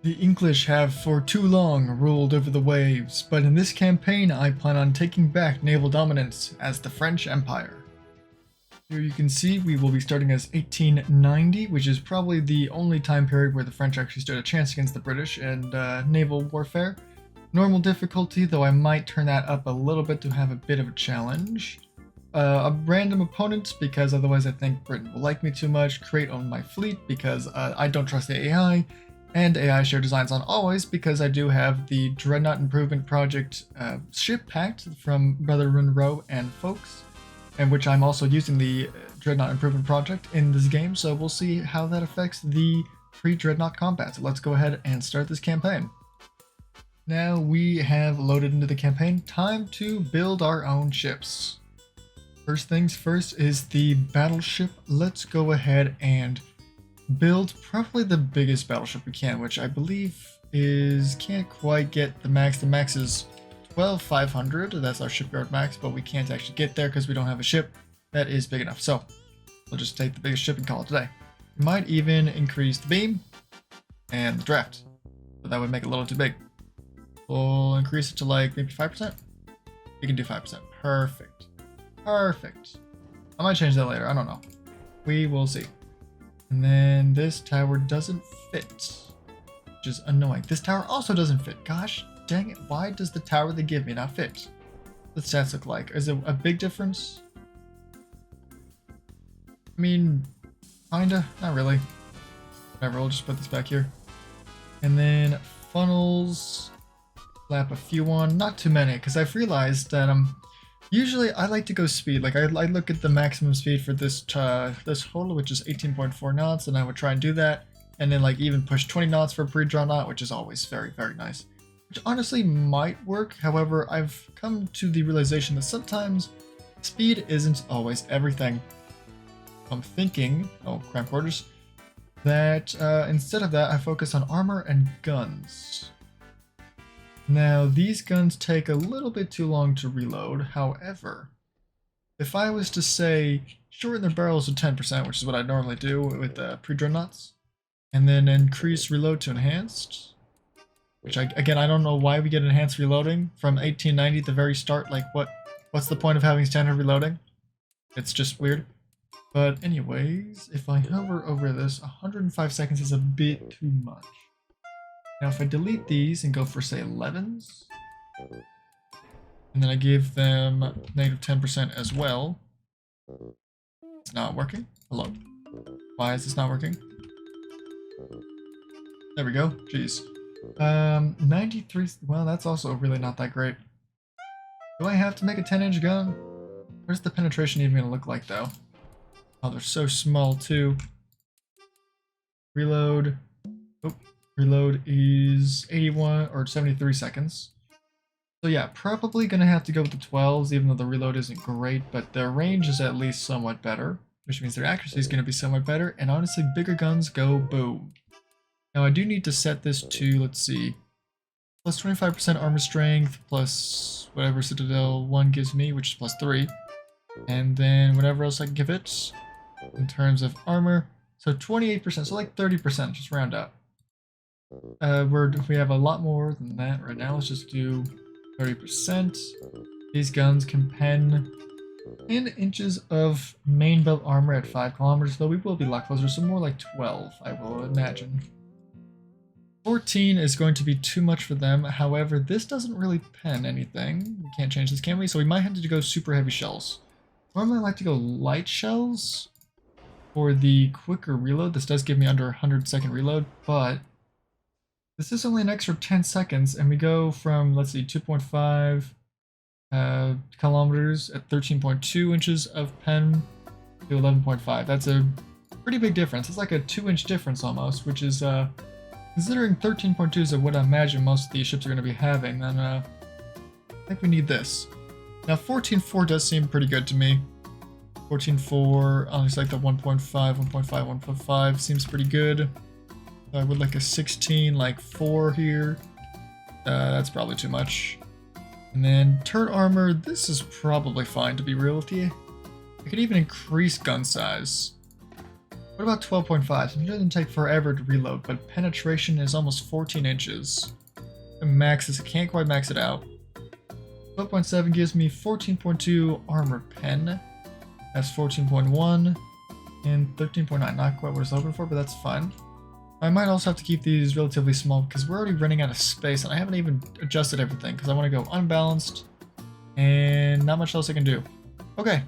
The English have for too long ruled over the waves, but in this campaign I plan on taking back naval dominance as the French Empire. Here you can see we will be starting as 1890, which is probably the only time period where the French actually stood a chance against the British in naval warfare. Normal difficulty, though I might turn that up a little bit to have a bit of a challenge. A random opponent, because otherwise I think Britain will like me too much. Create on my fleet, because I don't trust the AI. And AI share designs on always, because I do have the Dreadnought Improvement Project ship packed from Brother Monroe and folks, and which I'm also using the Dreadnought Improvement Project in this game, so we'll see how that affects the pre-Dreadnought combat. So let's go ahead and start this campaign. Now we have loaded into the campaign, time to build our own ships. First things first is the battleship. Let's go ahead and build probably the biggest battleship we can, which I believe can't quite get the max. The max is 12,500. That's our shipyard max, but we can't actually get there because we don't have a ship that is big enough. So we'll just take the biggest ship and call it today. We might even increase the beam and the draft, but that would make it a little too big. We'll increase it to like maybe 5%. We can do 5%. Perfect. Perfect. I might change that later. I don't know. We will see. And then this tower doesn't fit, which is annoying. This tower also doesn't fit. Gosh dang it. Why does the tower they give me not fit? What does the stats look like? Is it a big difference? I mean, kinda. Not really. Whatever, we'll just put this back here. And then funnels. Slap a few on. Not too many, because I've realized that usually I like to go speed. Like I look at the maximum speed for this total, which is 18.4 knots, and I would try and do that, and then like even push 20 knots for a pre-draw knot, which is always very, very nice. Which honestly might work. However, I've come to the realization that sometimes speed isn't always everything. I'm thinking, oh, cramp quarters, that instead of that I focus on armor and guns. Now, these guns take a little bit too long to reload. However, if I was to say shorten their barrels to 10%, which is what I normally do with pre-dreadnoughts, and then increase reload to enhanced, which again, I don't know why we get enhanced reloading from 1890 at the very start. Like, what's the point of having standard reloading? It's just weird. But anyways, if I hover over this, 105 seconds is a bit too much. Now if I delete these and go for say 11s, and then I give them negative 10% as well, it's not working. Hello? Why is this not working? There we go. Jeez. 93, well that's also really not that great. Do I have to make a 10-inch gun? Where's the penetration even gonna look like though? Oh, they're so small too. Reload. Oh. Reload is 81 or 73 seconds. So yeah, probably gonna have to go with the 12s, even though the reload isn't great, but their range is at least somewhat better, which means their accuracy is gonna be somewhat better, and honestly, bigger guns go boom. Now I do need to set this to, let's see, plus 25% armor strength, plus whatever Citadel 1 gives me, which is plus 3, and then whatever else I can give it in terms of armor. So 28%, so like 30%, just round up. We have a lot more than that right now. Let's just do 30%. These guns can pen 10 inches of main belt armor at 5 kilometers, though we will be a lot closer, so more like 12, I will imagine. 14 is going to be too much for them. However, this doesn't really pen anything. We can't change this, can we? So we might have to go super heavy shells. Normally I like to go light shells for the quicker reload. This does give me under 100-second reload, but this is only an extra 10 seconds, and we go from, let's see, 2.5 kilometers at 13.2 inches of pen to 11.5. That's a pretty big difference. It's like a 2-inch difference almost, which is, considering 13.2 is what I imagine most of these ships are going to be having, then I think we need this. Now 14.4 does seem pretty good to me. 14.4, honestly like the 1.5, 1.5, 1.5 seems pretty good. I would like a 16, like 4 here. That's probably too much. And then turret armor, this is probably fine to be real with you. I could even increase gun size. What about 12.5? It doesn't take forever to reload, but penetration is almost 14 inches. And maxes, can't quite max it out. 12.7 gives me 14.2 armor pen. That's 14.1 and 13.9. Not quite what I was hoping for, but that's fine. I might also have to keep these relatively small because we're already running out of space and I haven't even adjusted everything because I want to go unbalanced and not much else I can do. Okay,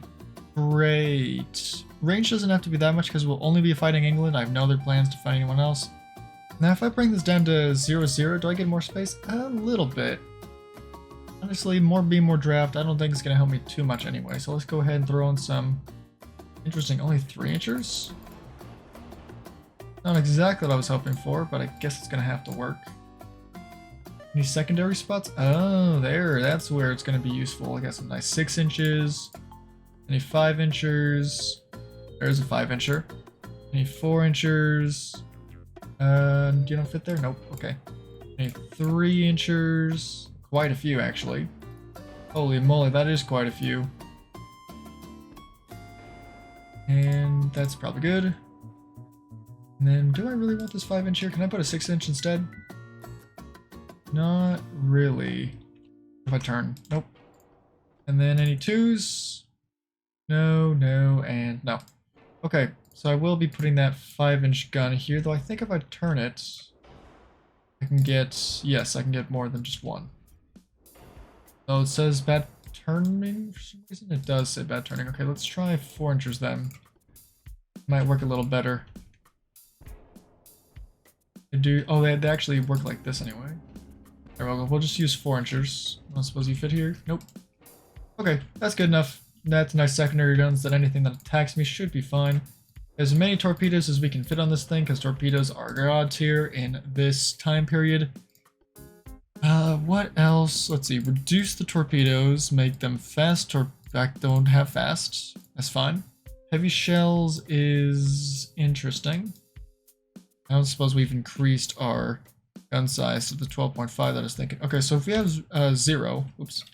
great. Range doesn't have to be that much because we'll only be fighting England. I have no other plans to fight anyone else. Now if I bring this down to 0-0, do I get more space? A little bit. Honestly, more beam, more draft. I don't think it's going to help me too much anyway. So let's go ahead and throw in some interesting, only 3 inchers. Not exactly what I was hoping for, but I guess it's going to have to work. Any secondary spots? Oh, there. That's where it's going to be useful. I got some nice 6 inches. Any 5 inchers? There's a 5 incher. Any 4 inchers? Do you not fit there? Nope. Okay. Any 3 inchers? Quite a few, actually. Holy moly, that is quite a few. And that's probably good. And then, do I really want this 5 inch here? Can I put a 6 inch instead? Not really. If I turn, nope. And then any 2s? No, no, and no. Okay, so I will be putting that 5 inch gun here, though I think if I turn it, I can get, yes, I can get more than just one. Oh, it says bad turning for some reason? It does say bad turning. Okay, let's try 4 inches then. Might work a little better. They actually work like this anyway. There we go. We'll just use 4 inchers. I don't suppose you fit here? Nope. Okay, that's good enough. That's nice secondary guns that anything that attacks me should be fine. As many torpedoes as we can fit on this thing, because torpedoes are god tier in this time period. What else? Let's see. Reduce the torpedoes, make them fast, or don't have fast. That's fine. Heavy shells is interesting. I don't suppose we've increased our gun size to the 12.5 that I was thinking. Okay, so if we have 0, oops.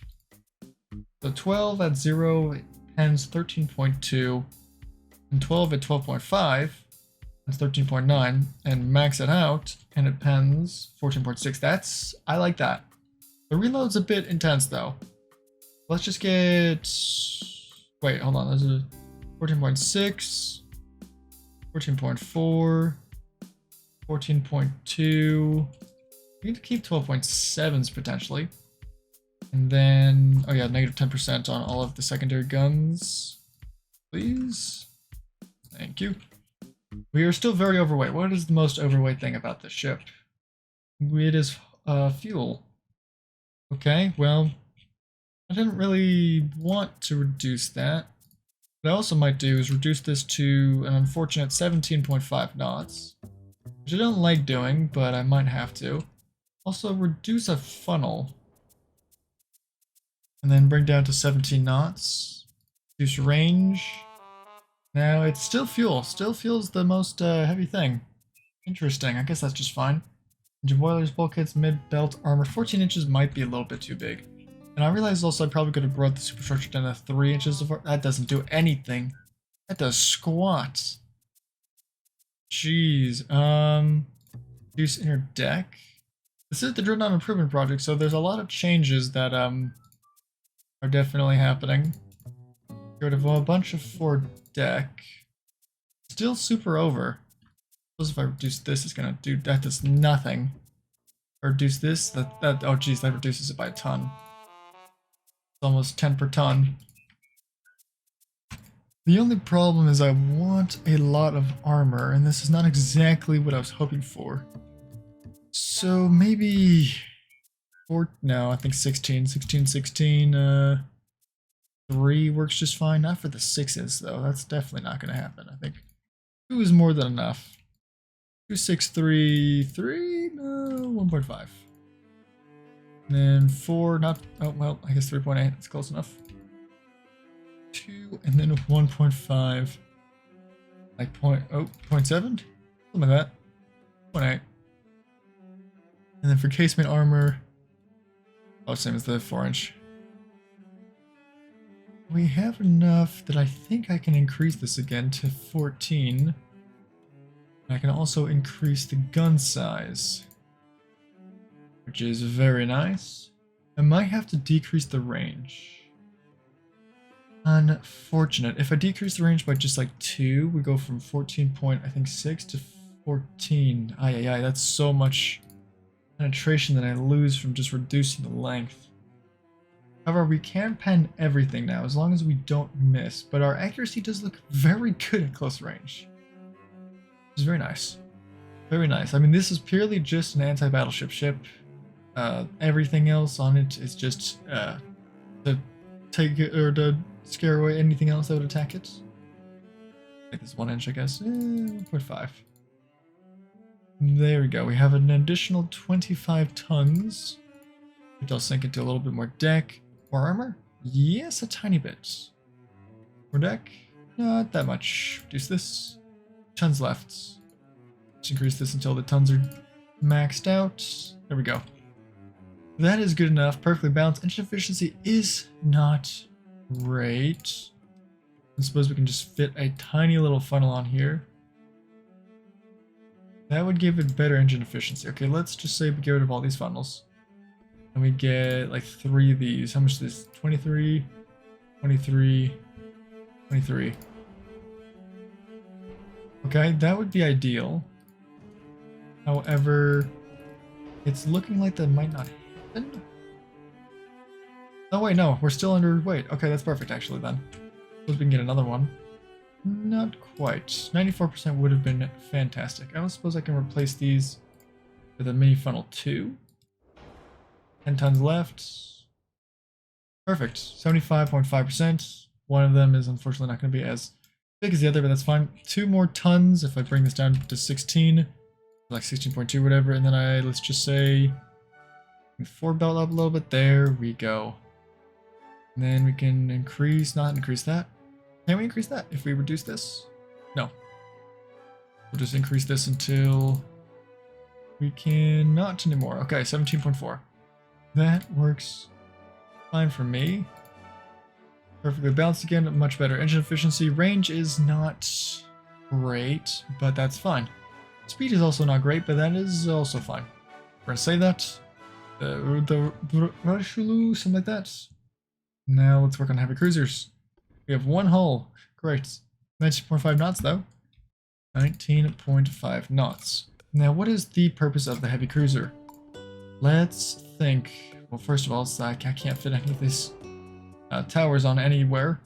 So 12 at 0 pens 13.2, and 12 at 12.5 that's 13.9, and max it out, and it pens 14.6. I like that. The reload's a bit intense though. Let's just get, wait, hold on, there's a 14.6, 14.4, 14.2. We need to keep 12.7s potentially. And then, oh yeah, negative 10% on all of the secondary guns. Please. Thank you. We are still very overweight. What is the most overweight thing about this ship? It is fuel. Okay, well, I didn't really want to reduce that. What I also might do is reduce this to an unfortunate 17.5 knots. Which I don't like doing, but I might have to. Also, reduce a funnel. And then bring down to 17 knots. Reduce range. Now, it's still fuel. Still fuel's the most heavy thing. Interesting. I guess that's just fine. Engine boilers, bulkheads, mid-belt armor. 14 inches might be a little bit too big. And I realized also I probably could have brought the superstructure down to 3 inches of... That doesn't do anything. That does squat. Jeez. Reduce inner deck. This is the Dreadnought Improvement Project, so there's a lot of changes that are definitely happening. Get rid of a bunch of forward deck. Still super over. Suppose if I reduce this, it's gonna do that. Does nothing. Or reduce this. That oh geez, that reduces it by a ton. It's almost 10 per ton. The only problem is I want a lot of armor, and this is not exactly what I was hoping for. So maybe no, I think 16, 3 works just fine. Not for the 6s though. That's definitely not going to happen. I think 2 is more than enough. 2, 6, 3, 3, no, 1.5. And then 4, not, oh well, I guess 3.8. That's close enough. 2, and then 1.5. Like 0.7? Something like that. 0.8. And then for casement armor, oh, same as the 4 inch. We have enough that I think I can increase this again to 14. I can also increase the gun size, which is very nice. I might have to decrease the range. Unfortunate. If I decrease the range by just like 2, we go from 14.6 to 14. Ay, that's so much penetration that I lose from just reducing the length. However, we can pen everything now as long as we don't miss, but our accuracy does look very good at close range. Which is very nice. Very nice. I mean, this is purely just an anti-battleship ship. Everything else on it is just to take it or to scare away anything else that would attack it. Like this 1 inch, I guess. 1.5. There we go. We have an additional 25 tons. Which I'll sink into a little bit more deck. More armor? Yes, a tiny bit. More deck? Not that much. Reduce this. Tons left. Let's increase this until the tons are maxed out. There we go. That is good enough. Perfectly balanced. Engine efficiency is not great. I suppose we can just fit a tiny little funnel on here. That would give it better engine efficiency. Okay, let's just say we get rid of all these funnels. And we get like 3 of these. How much is this? 23, 23, 23. Okay, that would be ideal. However, it's looking like that might not happen. Oh wait, no, we're still underweight. Okay, that's perfect actually then. Suppose we can get another one. Not quite. 94% would have been fantastic. I don't suppose I can replace these with a mini funnel 2. 10 tons left. Perfect. 75.5%. One of them is unfortunately not going to be as big as the other, but that's fine. 2 more tons if I bring this down to 16. Like 16.2, whatever. And then let's just say 4 belt up a little bit. There we go. And then we can not increase that. Can we increase that if we reduce this? No. We'll just increase this until we cannot anymore. Okay, 17.4. That works fine for me. Perfectly balanced again, much better engine efficiency. Range is not great, but that's fine. Speed is also not great, but that is also fine. We're gonna say that. The BroSilly, something like that. Now let's work on heavy cruisers. We have 1 hull. Great. 19.5 knots though. 19.5 knots. Now what is the purpose of the heavy cruiser? Let's think. Well, first of all, it's like I can't fit any of these towers on anywhere.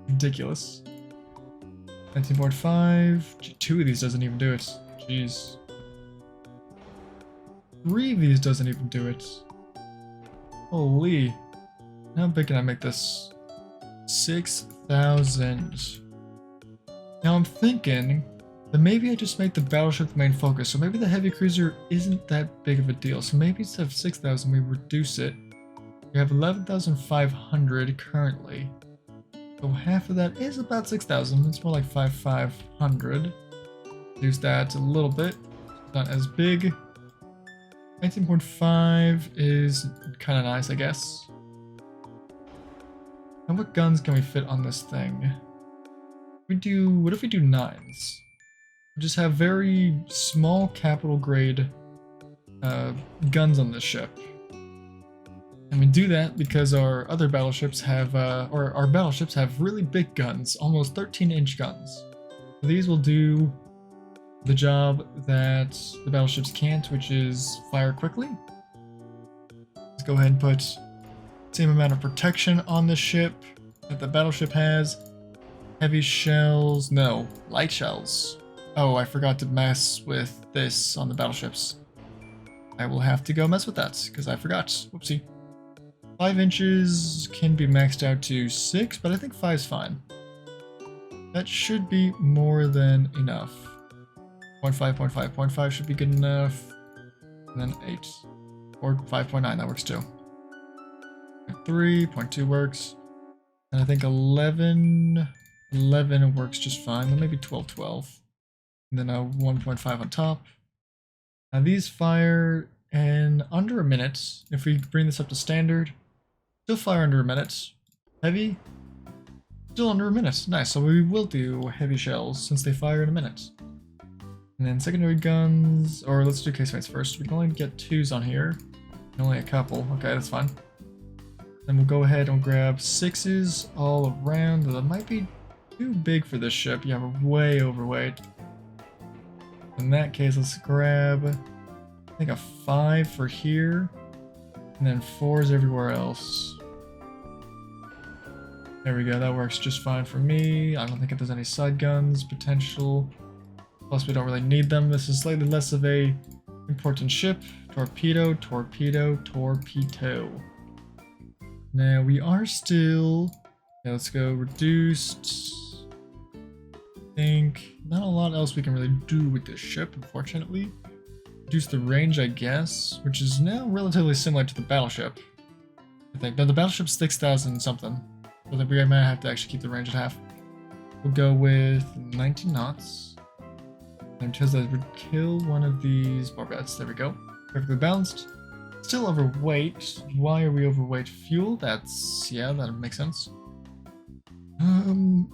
Ridiculous. 19.5. 2 of these doesn't even do it. Jeez. 3 of these doesn't even do it. Holy. How big can I make this? 6,000. Now I'm thinking that maybe I just make the battleship the main focus. So maybe the heavy cruiser isn't that big of a deal. So maybe instead of 6,000 we reduce it. We have 11,500 currently. So half of that is about 6,000. It's more like 5,500. Reduce that a little bit. Not as big. 19.5 is kind of nice, I guess. And what guns can we fit on this thing? What if we do 9s? We just have very small capital grade guns on this ship. And we do that because our other battleships have, our battleships have really big guns, almost 13-inch guns. So these will do the job that the battleships can't, which is fire quickly. Let's go ahead and put the same amount of protection on the ship that the battleship has. Heavy shells, no, light shells. Oh, I forgot to mess with this on the battleships. I will have to go mess with that because I forgot. Whoopsie. 5 inches can be maxed out to 6, but I think 5 is fine. That should be more than enough. 0.5, 0.5, 0.5 should be good enough. And then 8. Or 5.9, that works too. 0.3, 0.2 works. And I think 11 works just fine. Then maybe 12. And then a 1.5 on top. Now these fire in under a minute. If we bring this up to standard, still fire under a minute. Heavy, still under a minute. Nice, so we will do heavy shells since they fire in a minute. And then secondary guns, or let's do casemates first. We can only get 2s on here. Only a couple. Okay, that's fine. Then we'll go ahead and grab 6s all around. That might be too big for this ship. Yeah, we're way overweight. In that case, let's grab, I think, a 5 for here. And then 4s everywhere else. There we go, that works just fine for me. I don't think there's any side guns potential. Plus, we don't really need them. This is slightly less of a important ship. Torpedo, torpedo, torpedo. Now, we are still... Yeah, let's go reduced. I think not a lot else we can really do with this ship, unfortunately. Reduce the range, I guess, which is now relatively similar to the battleship. I think. No, the battleship's 6,000 something. So that we might have to actually keep the range at half. We'll go with 19 knots. And because that would kill one of these barbettes. There we go. Perfectly balanced. Still overweight. Why are we overweight? Fuel? That's... yeah, that makes sense.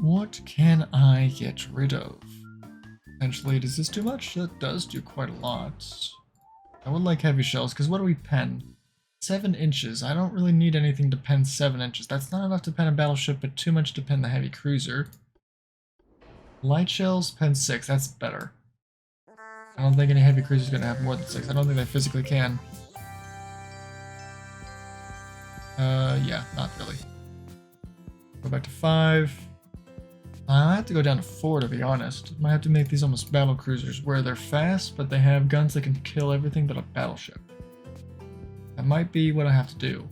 What can I get rid of? Potentially, does this do much? That does do quite a lot. I would like heavy shells, because what do we pen? 7 inches. I don't really need anything to pen 7 inches. That's not enough to pen a battleship, but too much to pen the heavy cruiser. Light shells, pen 6. That's better. I don't think any heavy cruiser is going to have more than 6. I don't think they physically can. Yeah, not really. Go back to 5. I have to go down to 4 to be honest. Might have to make these almost battle cruisers where they're fast, but they have guns that can kill everything but a battleship. That might be what I have to do.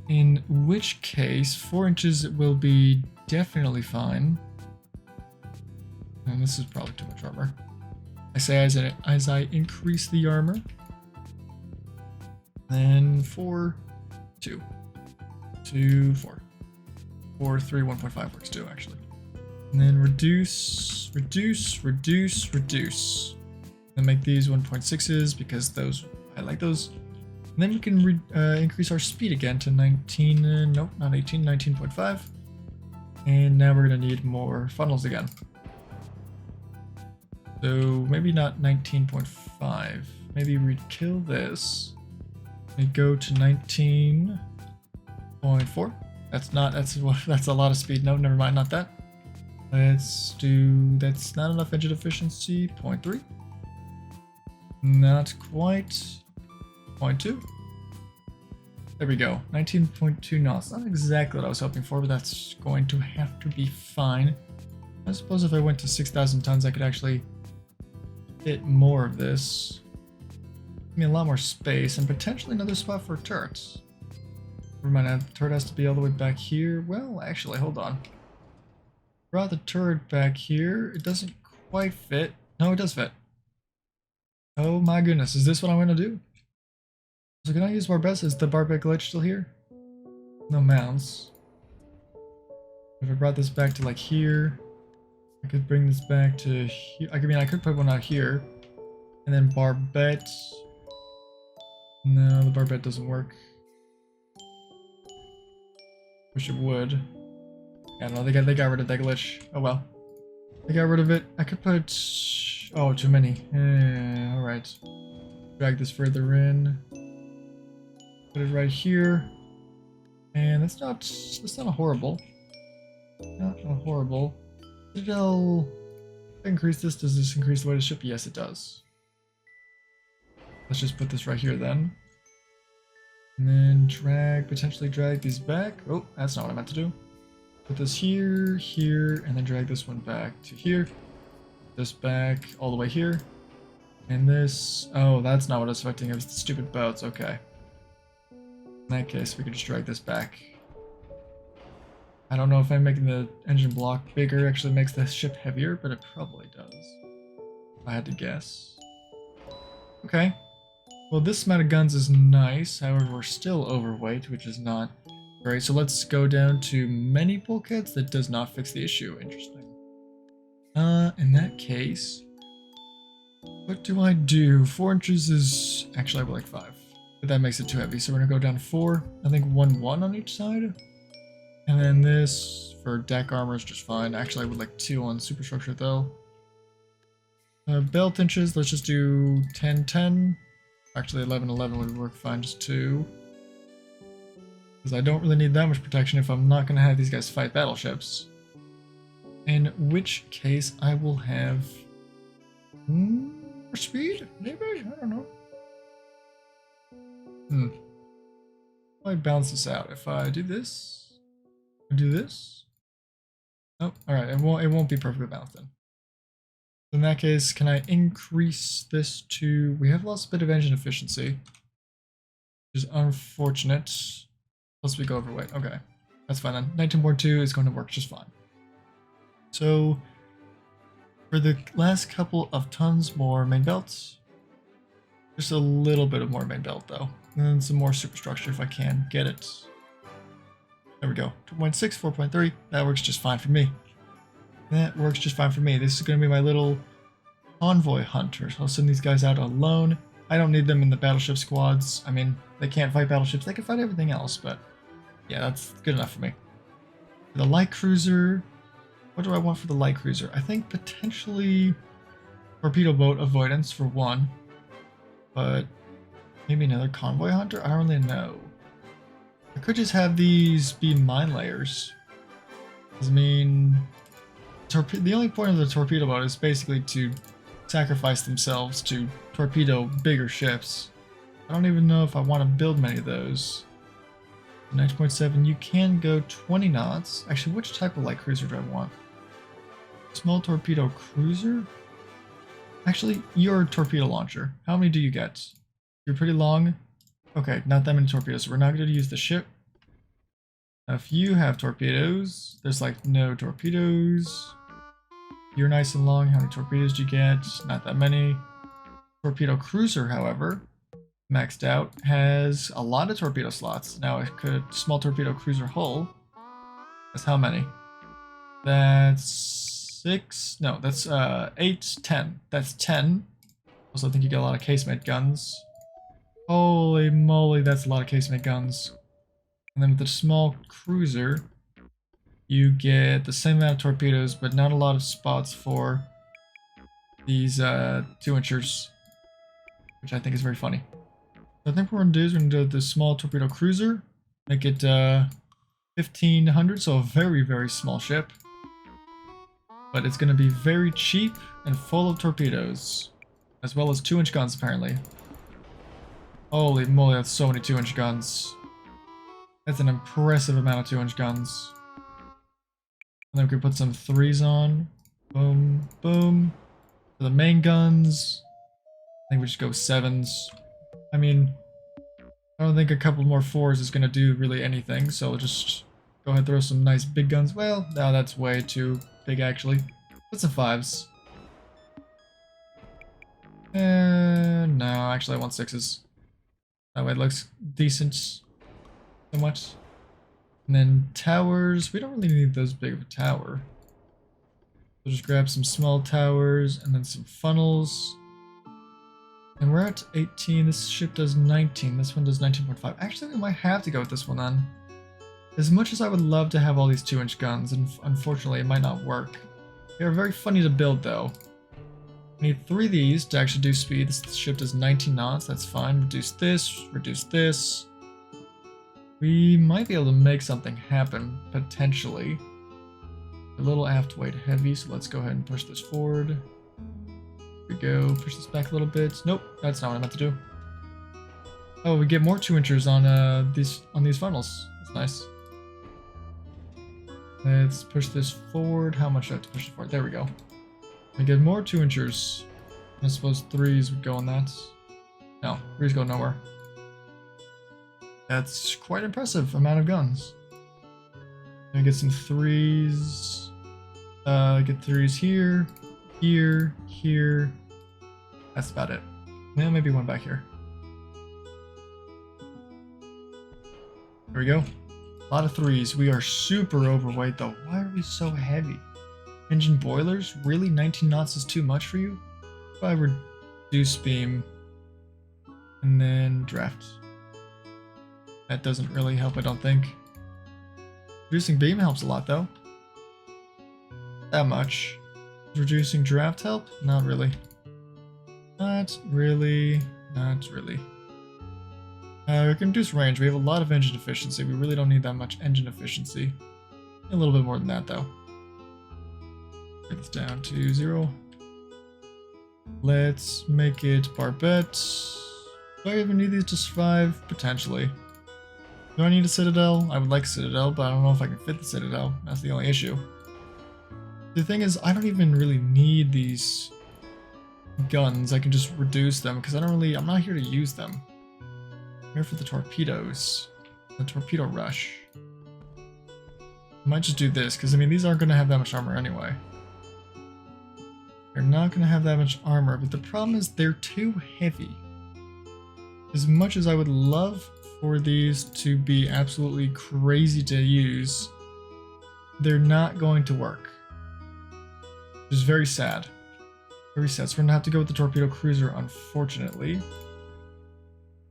In which case, 4 inches will be definitely fine. And this is probably too much armor. I say as I increase the armor. Then 4, 2, 2, 4. 4, 3, 1.5 works too, actually. And then reduce, reduce, reduce, reduce. And make these 1.6s because those, I like those. And then we can increase our speed again to 19, nope, not 18, 19.5. And now we're gonna need more funnels again. So maybe not 19.5. Maybe we kill this. We go to 19.4. That's a lot of speed. No, never mind, not that. Let's do, that's not enough engine efficiency. 0.3. Not quite. 0.2. There we go. 19.2 knots. Not exactly what I was hoping for, but that's going to have to be fine. I suppose if I went to 6,000 tons, I could actually fit more of this. Give me a lot more space and potentially another spot for turrets. Never mind, the turret has to be all the way back here. Well, actually, hold on. Brought the turret back here. It doesn't quite fit. No, it does fit. Oh my goodness, is this what I'm going to do? So can I use barbettes? Is the barbette glitch still here? No mounts. If I brought this back to like here, I could bring this back to here. I mean, I could put one out here. And then barbette. No, the barbette doesn't work. Wish it would. I don't know, they got rid of that glitch. Oh well. They got rid of it. I could put... oh, too many. Alright. Drag this further in. Put it right here. And that's not a horrible. Not a horrible. It'll increase this. Does this increase the weight of the ship? Yes, it does. Let's just put this right here then. And then potentially drag these back. Oh, that's not what I meant to do. Put this here, here, and then drag this one back to here. This back all the way here. And this, oh, that's not what I was expecting. It was the stupid boats, okay. In that case, we can just drag this back. I don't know if I'm making the engine block bigger actually makes the ship heavier, but it probably does. If I had to guess. Okay. Well, this amount of guns is nice, however, we're still overweight, which is not great. So let's go down to many bulkheads. That does not fix the issue. Interesting. In that case, what do I do? 4 inches is... actually, I would like 5. But that makes it too heavy, so we're going to go down to 4. I think 1 on each side. And then this for deck armor is just fine. Actually, I would like 2 on superstructure, though. Belt inches, let's just do 10, 10. Actually, 11, 11 would work fine, just 2. Because I don't really need that much protection if I'm not going to have these guys fight battleships. In which case, I will have more speed? Maybe? I don't know. How do I balance this out? If I do this, do this. Oh, alright, it won't be perfectly balanced then. In that case, can I increase this to... We have lost a bit of engine efficiency, which is unfortunate. Plus we go overweight. Okay, that's fine then. 19.2 is going to work just fine. So, for the last couple of tons more main belts, just a little bit of more main belt though. And then some more superstructure if I can get it. There we go. 2.6, 4.3. That works just fine for me. That works just fine for me. This is going to be my little convoy hunter. So I'll send these guys out alone. I don't need them in the battleship squads. I mean, they can't fight battleships. They can fight everything else, but yeah, that's good enough for me. For the light cruiser, what do I want for the light cruiser? I think potentially torpedo boat avoidance for one, but maybe another convoy hunter? I don't really know. I could just have these be mine layers. I mean, the only point of the torpedo boat is basically to sacrifice themselves to torpedo bigger ships. I don't even know if I want to build many of those. 9.7, you can go 20 knots. Actually, which type of light cruiser do I want? Small torpedo cruiser? Actually, your torpedo launcher. How many do you get? You're pretty long. Okay, not that many torpedoes, so we're not going to use the ship. Now, if you have torpedoes, there's like no torpedoes. You're nice and long. How many torpedoes do you get? Not that many. Torpedo cruiser, however, maxed out, has a lot of torpedo slots. Now, it could small torpedo cruiser hull. That's how many? That's 6. No, that's 8, 10. That's 10. Also, I think you get a lot of casemate guns. Holy moly, that's a lot of casemate guns. And then with the small cruiser, you get the same amount of torpedoes, but not a lot of spots for these 2-inchers, which I think is very funny. So I think what we're going to do is we're going to do the small torpedo cruiser, make it 1500, so a very, very small ship. But it's going to be very cheap and full of torpedoes, as well as 2-inch guns apparently. Holy moly, that's so many 2-inch guns. That's an impressive amount of 2-inch guns. And then we can put some 3s on. Boom, boom. For the main guns, I think we just go 7s. I mean, I don't think a couple more 4s is going to do really anything, so we'll just go ahead and throw some nice big guns. Well, no, that's way too big actually. Put some 5s. No, actually I want 6s. That way it looks decent. So much. And then towers. We don't really need those big of a tower. We'll just grab some small towers and then some funnels. And we're at 18. This ship does 19. This one does 19.5. Actually, we might have to go with this one then. As much as I would love to have all these 2-inch guns, and unfortunately it might not work. They are very funny to build though. I need 3 of these to actually do speed. This ship does 19 knots, that's fine. Reduce this, reduce this. We might be able to make something happen, potentially. A little aft weight heavy, so let's go ahead and push this forward. Here we go, push this back a little bit. Nope, that's not what I meant to do. Oh, we get more 2-inchers on these funnels. That's nice. Let's push this forward. How much do I have to push it forward? There we go. We get more 2-inchers. I suppose 3s would go on that. No, 3s go nowhere. That's quite impressive amount of guns. Let me get some 3s. Get 3s here, here, here. That's about it. Yeah, maybe one back here. There we go. A lot of 3s. We are super overweight though. Why are we so heavy? Engine boilers? Really? 19 knots is too much for you? If I reduce beam and then draft. That doesn't really help, I don't think. Reducing beam helps a lot though. That much. Reducing draft help? Not really. Not really. Not really. We can reduce range. We have a lot of engine efficiency. We really don't need that much engine efficiency. A little bit more than that, though. Get this down to 0. Let's make it barbette. Do I even need these to survive? Potentially. Do I need a citadel? I would like a citadel, but I don't know if I can fit the citadel. That's the only issue. The thing is, I don't even really need these guns. I can just reduce them because I'm not here to use them. I'm here for the torpedoes. The torpedo rush. I might just do this because, I mean, these aren't going to have that much armor anyway. They're not going to have that much armor, but the problem is they're too heavy. As much as I would love for these to be absolutely crazy to use, they're not going to work. Which is very sad. Very sad. So we're going to have to go with the torpedo cruiser, unfortunately.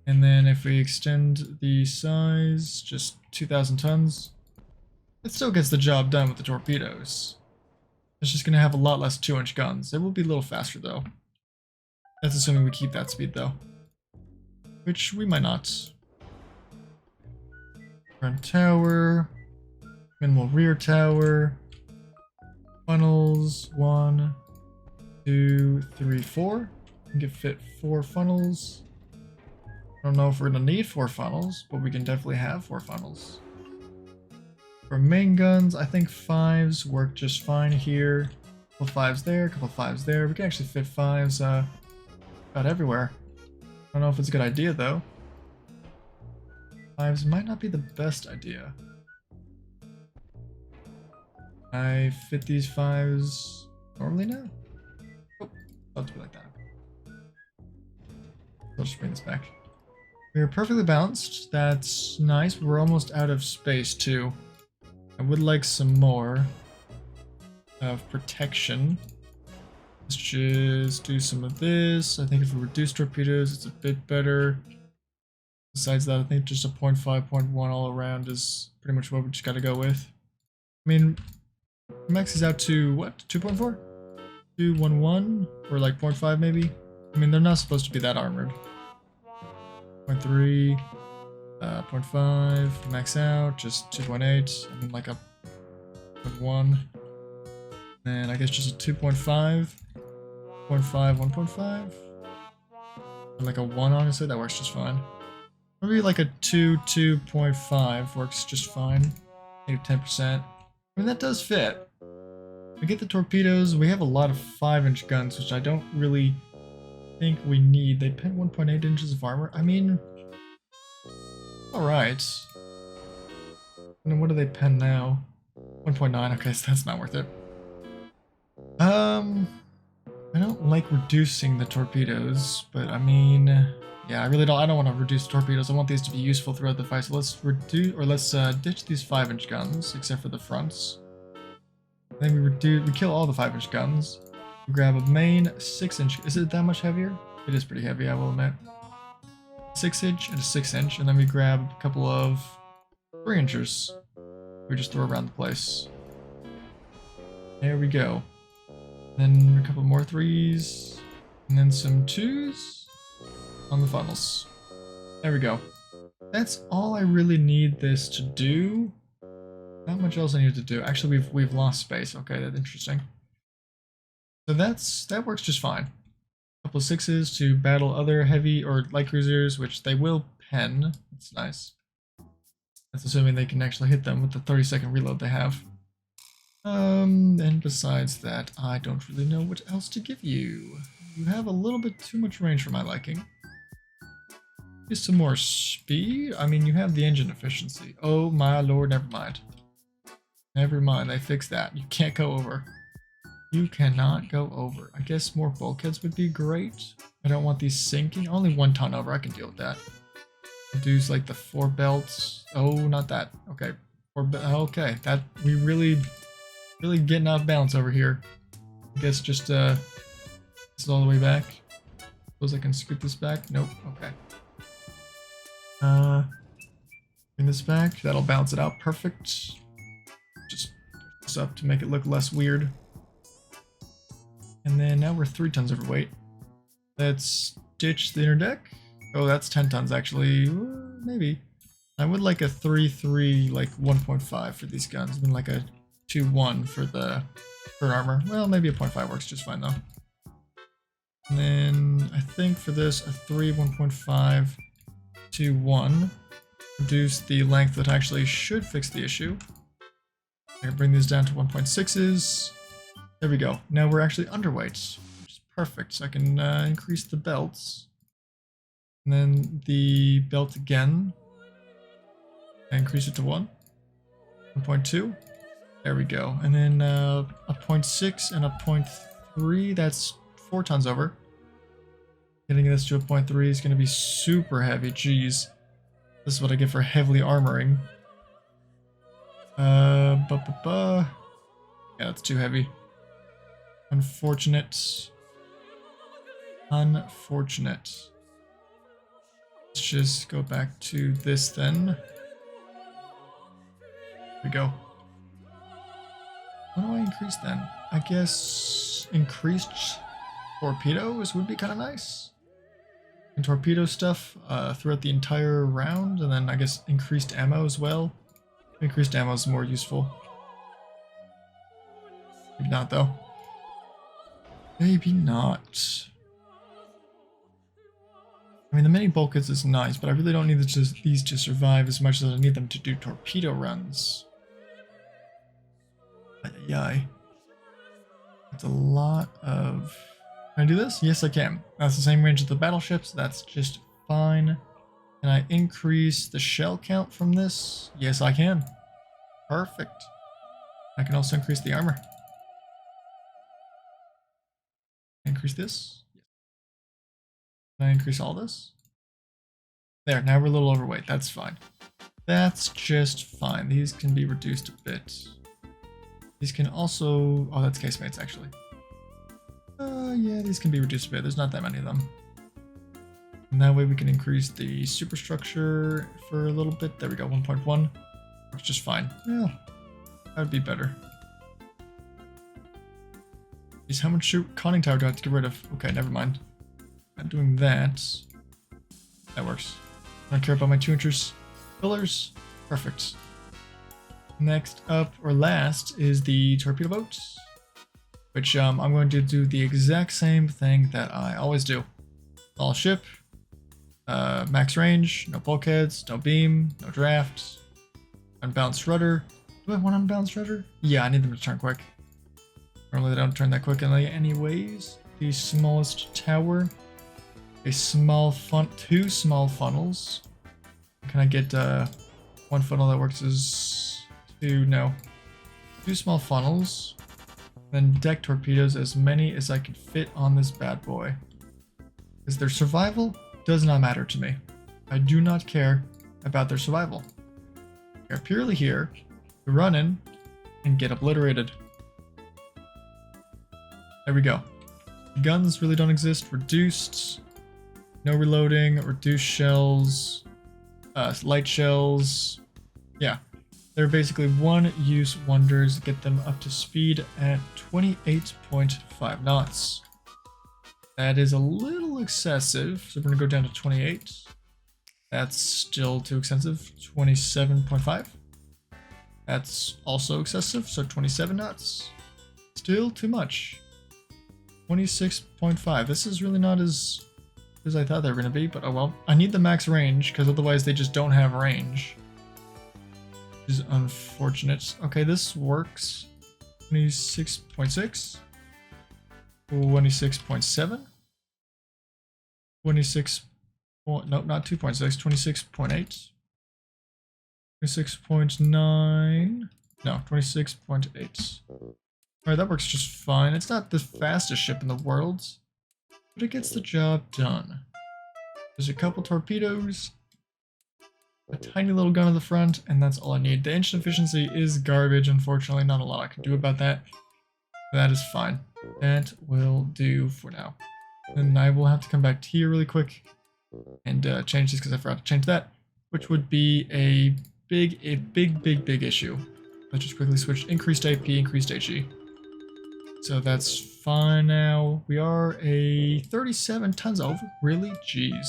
And then if we extend the size, just 2,000 tons, it still gets the job done with the torpedoes. It's just going to have a lot less 2-inch guns. It will be a little faster, though. That's assuming we keep that speed, though. Which we might not. Front tower. Minimal rear tower. Funnels. 1, 2, 3, 4. We can fit 4 funnels. I don't know if we're going to need 4 funnels, but we can definitely have 4 funnels. For main guns, I think 5s work just fine here. A couple 5s there, a couple 5s there. We can actually fit 5s about everywhere. I don't know if it's a good idea, though. 5s might not be the best idea. I fit these 5s normally now? Oh, I'll do it like that. I'll just bring this back. We're perfectly balanced. That's nice. We're almost out of space, too. I would like some more of protection. Let's just do some of this. I think if we reduce torpedoes, it's a bit better. Besides that, I think just a 0.5, 0.1 all around is pretty much what we just got to go with. I mean, max is out to what? 2.4? 211? Or like 0.5 maybe? I mean, they're not supposed to be that armored. 0.3. 0.5, max out, just 2.8, and then like a 0.1, and I guess just a 2.5, 0.5, 1.5, and like a 1, honestly, that works just fine. Maybe like a 2, 2.5 works just fine, maybe 10%. I mean, that does fit. We get the torpedoes, we have a lot of 5-inch guns, which I don't really think we need. They pen 1.8 inches of armor. I mean, alright. And then what do they pen now? 1.9, okay, so that's not worth it. I don't like reducing the torpedoes, but I mean, yeah, I don't want to reduce the torpedoes. I want these to be useful throughout the fight, so let's ditch these 5-inch guns, except for the fronts. Then we kill all the 5-inch guns. We grab a main 6-inch, is it that much heavier? It is pretty heavy, I will admit. 6-inch and a 6-inch, and then we grab a couple of 3-inchers. We just throw around the place. There we go. Then a couple more 3s, and then some 2s on the funnels. There we go. That's all I really need this to do. Not much else I need to do. Actually, we've lost space. Okay, that's interesting. So that works just fine. Couple of 6s to battle other heavy or light cruisers, which they will pen. That's nice. That's assuming they can actually hit them with the 30-second reload they have. And besides that, I don't really know what else to give you. You have a little bit too much range for my liking. Just some more speed. I mean, you have the engine efficiency. Oh my lord, never mind. Never mind, they fixed that. You can't go over. You cannot go over. I guess more bulkheads would be great. I don't want these sinking. Only 1 ton over, I can deal with that. Reduce like the 4 belts. Oh, not that. Okay. Okay, that we really getting off balance over here. I guess just this is all the way back. Suppose I can scoot this back. Nope. Okay. Bring this back. That'll balance it out. Perfect. Just push this up to make it look less weird. And then now we're 3 tons overweight. Let's ditch the inner deck. Oh, that's 10 tons actually. Maybe. I would like a 3-3, like 1.5 for these guns, and like a 2-1 for armor. Well, maybe a 0.5 works just fine though. And then I think for this, a 3, 1.5, 2, 1. Reduce the length that actually should fix the issue. I can bring these down to 1.6s. There we go. Now we're actually underweight, which is perfect. So I can increase the belts. And then the belt again. I increase it to 1. 1.2. There we go. And then a 0.6 and a 0.3. That's 4 tons over. Getting this to a 0.3 is going to be super heavy. Jeez. This is what I get for heavily armoring. Yeah, that's too heavy. Unfortunate. Unfortunate. Let's just go back to this then. There we go. What do I increase then? I guess increased torpedoes would be kind of nice. And torpedo stuff throughout the entire round, and then I guess increased ammo as well. Increased ammo is more useful. Maybe not though. Maybe not. I mean, the mini bulkheads is nice, but I really don't need these to survive as much as I need them to do torpedo runs. Yay. That's a lot of... Can I do this? Yes, I can. That's the same range as the battleships. That's just fine. Can I increase the shell count from this? Yes, I can. Perfect. I can also increase the armor. Increase this. Can I increase all this? There, now we're a little overweight. That's fine. That's just fine. These can be reduced a bit. These can also... Oh, that's casemates, actually. Yeah, these can be reduced a bit. There's not that many of them. And that way we can increase the superstructure for a little bit. There we go, 1.1. Works just fine. Well, that would be better. Jeez, how much conning tower do I have to get rid of? Okay, never mind. Not doing that. That works. I don't care about my 2 inches. Pillars. Perfect. Next up, or last, is the torpedo boat. Which I'm going to do the exact same thing that I always do. All ship, max range, no bulkheads, no beam, no draft, unbalanced rudder. Do I want unbalanced rudder? Yeah, I need them to turn quick. Normally they don't turn that quick anyways. The smallest tower, a small two small funnels. Can I get one funnel that works as 2? No. 2 small funnels. Then deck torpedoes, as many as I can fit on this bad boy. Because their survival does not matter to me. I do not care about their survival. They're purely here to run in and get obliterated. There we go. Guns really don't exist. Reduced. No reloading. Reduced shells. Light shells. Yeah. They're basically one-use wonders. Get them up to speed at 28.5 knots. That is a little excessive, so we're going to go down to 28. That's still too expensive. 27.5. That's also excessive, so 27 knots. Still too much. 26.5. This is really not as I thought they were going to be, but oh well. I need the max range, because otherwise they just don't have range. Which is unfortunate. Okay, this works. 26.6. 26.7. 26. Nope, not 2.6. 26.8. 26.9. No, 26.8. Alright, that works just fine. It's not the fastest ship in the world, but it gets the job done. There's a couple torpedoes, a tiny little gun at the front, and that's all I need. The engine efficiency is garbage, unfortunately. Not a lot I can do about that. That is fine. That will do for now. And I will have to come back here really quick and change this because I forgot to change that, which would be a big issue. Let's just quickly switch increased AP, increased HE. So that's fine now. We are a 37 tons over. Really? Jeez.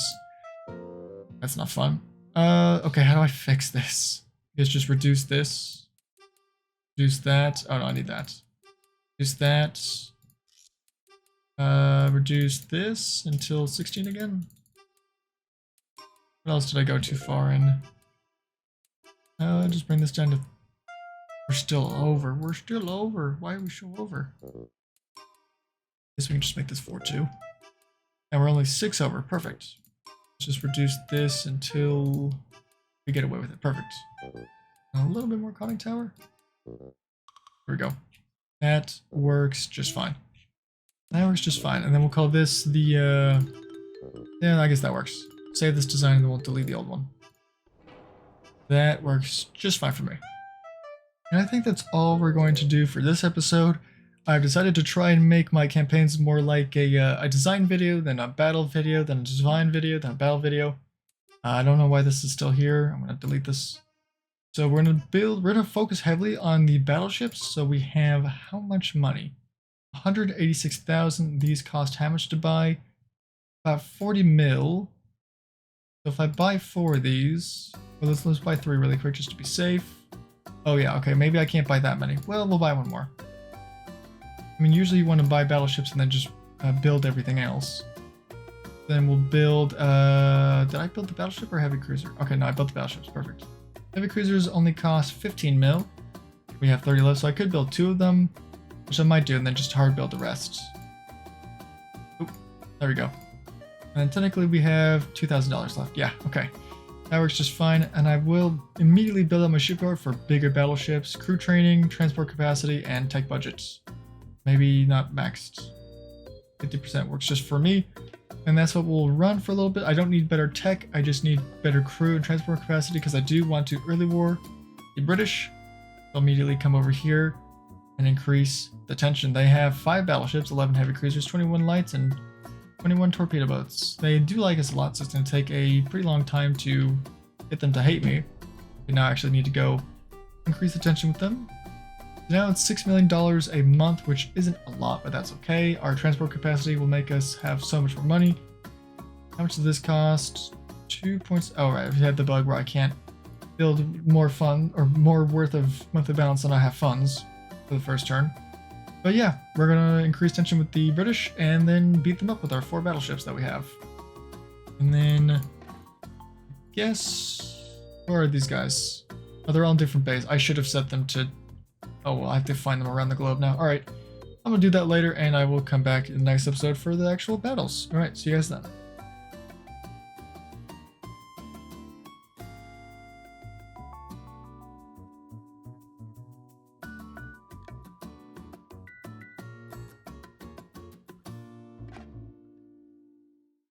That's not fun. Okay, how do I fix this? I guess just reduce this. Reduce that. Oh no, I need that. Reduce that. Reduce this until 16 again. What else did I go too far in? Just bring this down to... We're still over. We're still over. Why are we so over? Guess we can just make this 4-2. And we're only 6 over. Perfect. Let's just reduce this until we get away with it. Perfect. A little bit more conning tower. Here we go. That works just fine. That works just fine. And then we'll call this the... Yeah, I guess that works. Save this design and then we'll delete the old one. That works just fine for me. And I think that's all we're going to do for this episode. I've decided to try and make my campaigns more like a design video, then a battle video, then a design video, then a battle video. I don't know why this is still here. I'm going to delete this. So we're going to focus heavily on the battleships. So we have how much money? 186,000. These cost how much to buy? About 40 mil. So if I buy 4 of these, well, let's buy 3 really quick just to be safe. Oh yeah, okay, maybe I can't buy that many. Well, we'll buy 1 more. I mean, usually you want to buy battleships and then just build everything else. Then we'll build, did I build the battleship or heavy cruiser? Okay, no, I built the battleships, perfect. Heavy cruisers only cost 15 mil. We have 30 left, so I could build 2 of them, which I might do, and then just hard build the rest. Oop, there we go. And technically we have $2,000 left. Yeah, okay. That works just fine, and I will immediately build up my shipyard for bigger battleships, crew training, transport capacity, and tech budgets. Maybe not maxed. 50% works just for me, and that's what we'll run for a little bit. I don't need better tech, I just need better crew and transport capacity because I do want to early war the British. They'll immediately come over here and increase the tension. They have 5 battleships, 11 heavy cruisers, 21 lights, and 21 torpedo boats. They do like us a lot, so it's going to take a pretty long time to get them to hate me. We now actually need to go increase the tension with them. Now it's $6 million a month, which isn't a lot, but that's okay. Our transport capacity will make us have so much more money. How much does this cost? 2 points. Oh, right. I've had the bug where I can't build more fun or more worth of monthly balance than I have funds for the first turn. But yeah, we're going to increase tension with the British and then beat them up with our 4 battleships that we have. And then, I guess, where are these guys? Oh, they're all in different bays. I should have set them to, oh, well, I have to find them around the globe now. All right, I'm going to do that later, and I will come back in the next episode for the actual battles. All right, see you guys then.